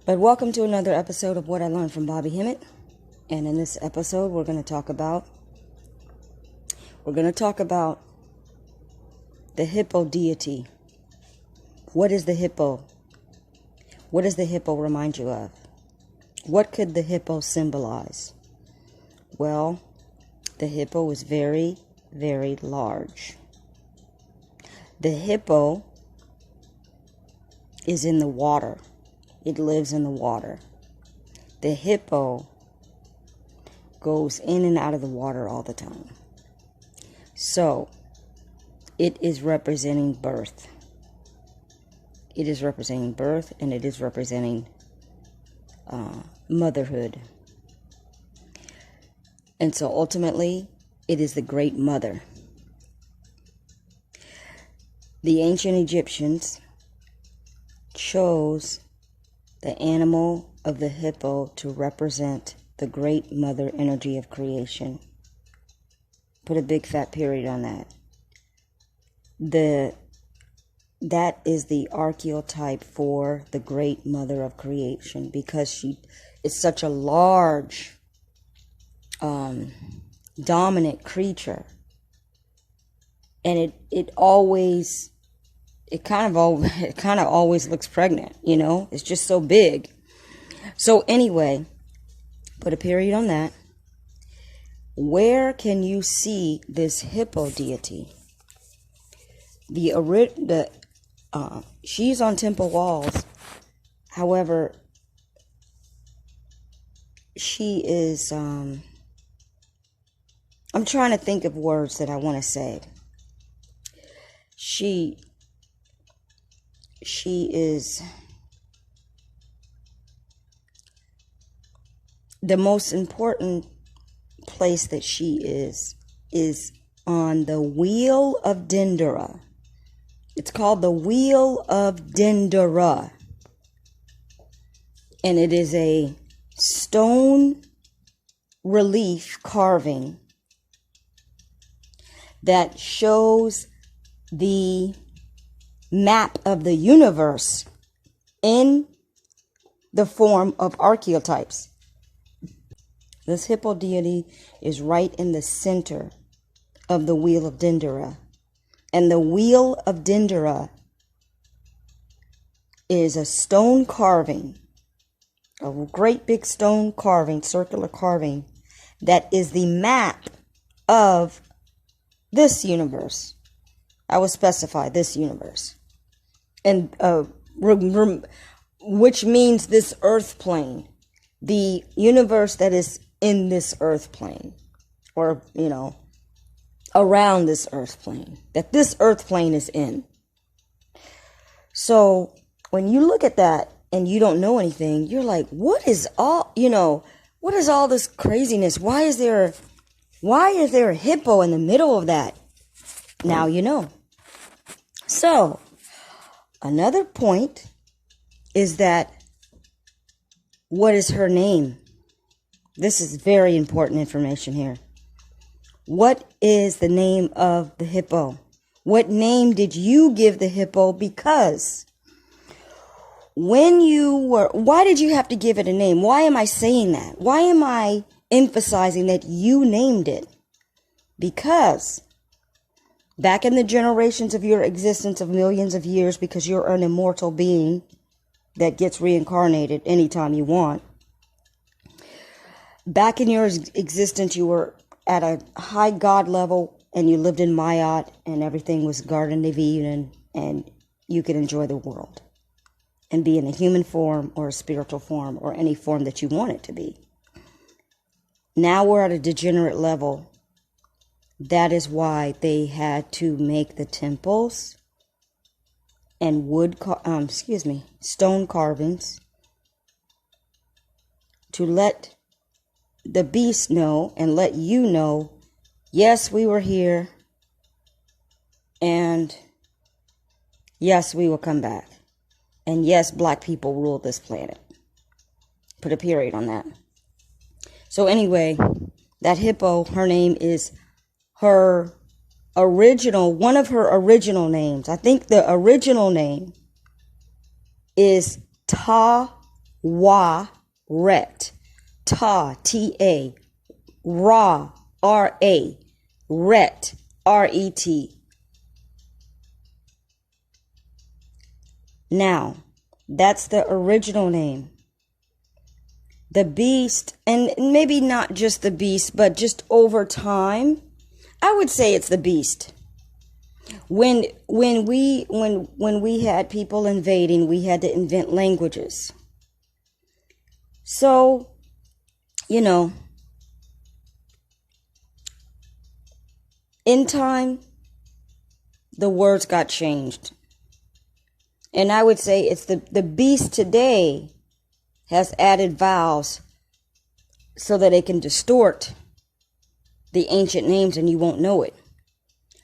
But welcome to another episode of What I Learned from Bobby Hemmit. And in this episode, we're going to talk about the hippo deity. What is the hippo? What does the hippo remind you of? What could the hippo symbolize? Well, the hippo is very, very large. The hippo is in the water. It lives in the water. The hippo goes in and out of the water all the time. So, it is representing birth. It is representing birth, and it is representing motherhood. And so ultimately, it is the great mother. The ancient Egyptians chose the animal of the hippo to represent the great mother energy of creation. Put a big fat period on that. That is the archetype for the great mother of creation, because she is such a large, dominant creature, and it kind of always looks pregnant, you know. It's just so big. So anyway, put a period on that. Where can you see this hippo deity? She's on temple walls. However, she is, I'm trying to think of words that I want to say. She is the most important place that she is on the wheel of DENDERA. It's called the wheel of DENDERA. And it is a stone relief carving that shows the map of the universe in the form of archetypes. This hippo deity is right in the center of the wheel of DENDERA. And the wheel of DENDERA is a stone carving, a great big stone carving, circular carving, that is the map of this universe. I will specify this universe. And which means this earth plane, the universe that is in this earth plane, or, you know, around this earth plane, that this earth plane is in. So when you look at that and you don't know anything, you're like, what is all this craziness? Why is there a hippo in the middle of that? Now you know. So another point is that, what is her name? This is very important information here. What is the name of the hippo? What name did you give the hippo? Because why did you have to give it a name? Why am I saying that? Why am I emphasizing that you named it? Because back in the generations of your existence of millions of years, because you're an immortal being that gets reincarnated anytime you want. Back in your existence, you were at a high God level, and you lived in Mayat, and everything was Garden of Eden, and you could enjoy the world and be in a human form or a spiritual form or any form that you want it to be. Now we're at a degenerate level. That is why they had to make the temples and stone carvings to let the beast know and let you know, yes, we were here, and yes, we will come back, and yes, black people rule this planet. Put a period on that. So anyway, that hippo, her name is one of her original names. I think the original name is Tawaret. Tawaret. Ta, T-A. Ra, R-A. Ret, R-E-T. Now, that's the original name. The beast, and maybe not just the beast, but just over time, I would say it's the beast. When we had people invading, we had to invent languages. So, you know, in time, the words got changed. And I would say it's the beast today has added vowels so that it can distort the ancient names and you won't know it.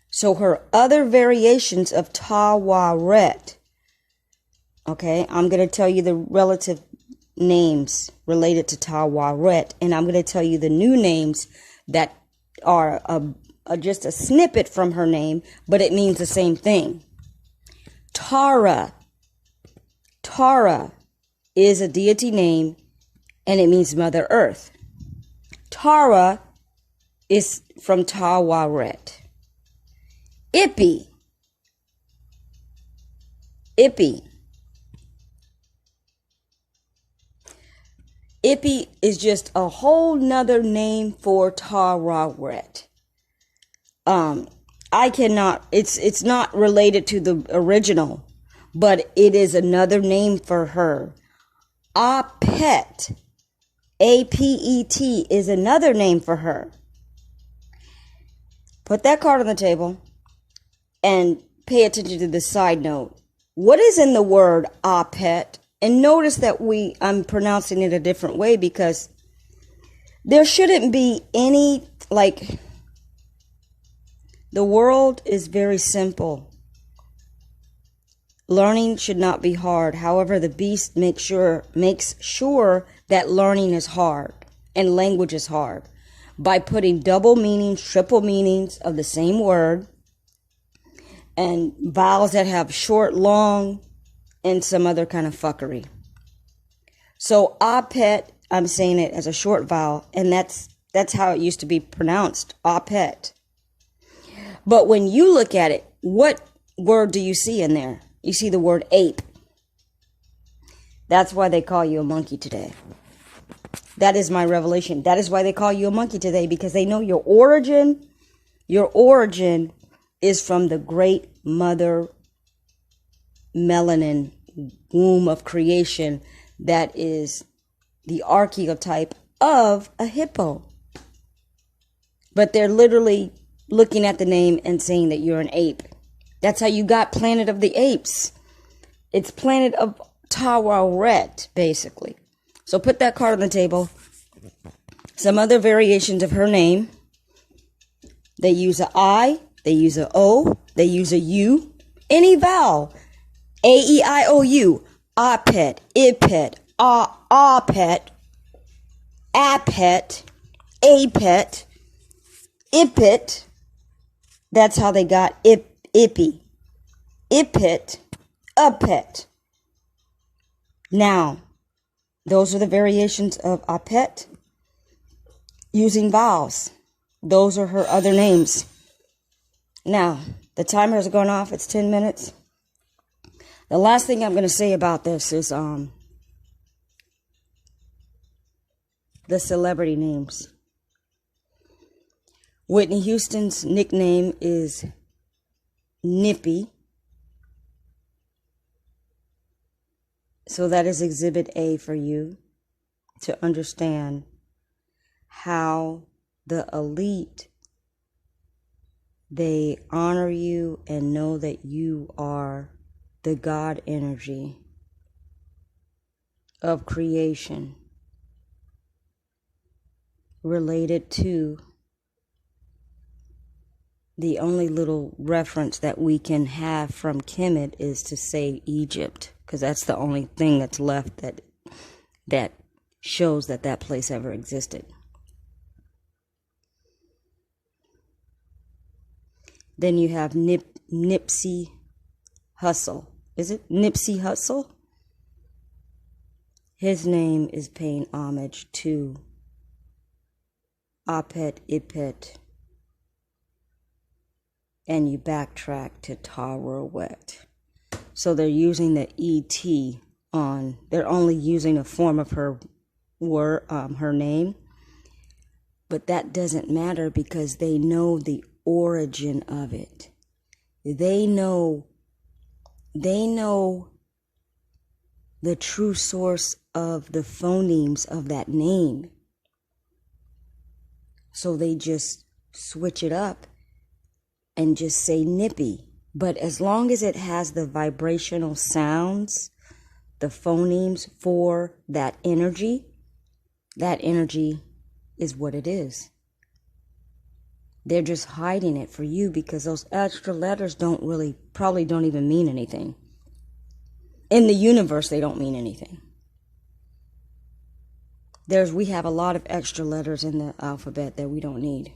So her other variations of Tawaret, okay, I'm going to tell you the relative names related to Tawaret, and I'm going to tell you the new names that are just a snippet from her name, but it means the same thing. Tyra is a deity name, and it means Mother Earth. Tyra is from Tawaret. Ippet is just a whole nother name for Tawaret. It's not related to the original, but it is another name for her. Ippet, A-P-E-T, is another name for her. Put that card on the table and pay attention to the side note. What is in the word Ippet? And notice that I'm pronouncing it a different way because there shouldn't be any, the world is very simple. Learning should not be hard. However, the beast makes sure that learning is hard and language is hard by putting double meanings, triple meanings of the same word and vowels that have short, long, and some other kind of fuckery. So Ippet, I'm saying it as a short vowel, and that's how it used to be pronounced, Ippet. But when you look at it, what word do you see in there? You see the word ape. That's why they call you a monkey today. That is my revelation. That is why they call you a monkey today, because they know your origin is from the great mother melanin womb of creation that is the archetype of a hippo. But they're literally looking at the name and saying that you're an ape. That's how you got Planet of the Apes. It's Planet of Tawaret, basically. So put that card on the table. Some other variations of her name. They use a I, they use a O, they use a U. Any vowel. A-E-I-O-U. Ippet, Ippet, Apet, Appet, Apet, Ippet. That's how they got Ippy, Ippet, Ippet. Now, those are the variations of Ippet using vowels. Those are her other names. Now, the timer is going off. It's 10 minutes. The last thing I'm going to say about this is the celebrity names. Whitney Houston's nickname is NIPPY. So that is Exhibit A for you to understand how the elite, they honor you and know that you are the God energy of creation related to the only little reference that we can have from Kemet is to say Egypt, because that's the only thing that's left that shows that place ever existed. Then you have NIPSEY HUSSLE. Is it NIPSEY HUSSLE? His name is paying homage to Ippet, and you backtrack to Tawaret. So they're using the ET on, they're only using a form of her name, but that doesn't matter because they know the origin of it. They know the true source of the phonemes of that name. So they just switch it up and just say NIPPY. But as long as it has the vibrational sounds, the phonemes for that energy is what it is. They're just hiding it for you because those extra letters probably don't even mean anything. In the universe, they don't mean anything. We have a lot of extra letters in the alphabet that we don't need.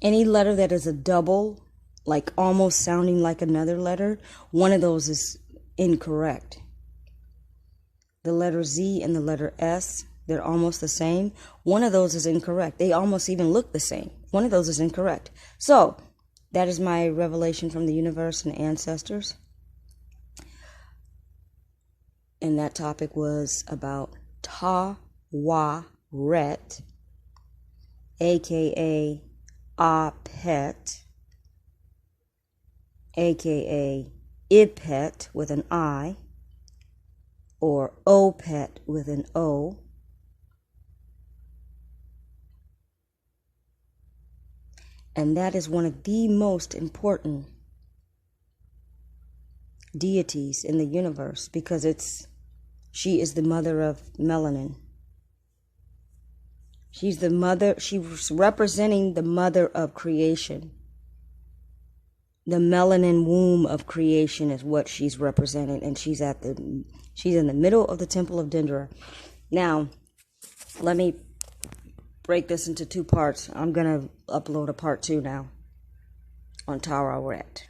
Any letter that is a double, like almost sounding like another letter, one of those is incorrect. The letter Z and the letter S, they're almost the same. One of those is incorrect. They almost even look the same. One of those is incorrect. So, that is my revelation from the universe and ancestors. And that topic was about Tawaret, aka Ippet, aka Ippet with an I, or Opet with an O. And that is one of the most important deities in the universe because she is the mother of melanin. She's representing the mother of creation. The melanin womb of creation is what she's representing, and she's in the middle of the temple of DENDERA. Now, let me break this into two parts. I'm going to upload a part 2 now on Tawaret.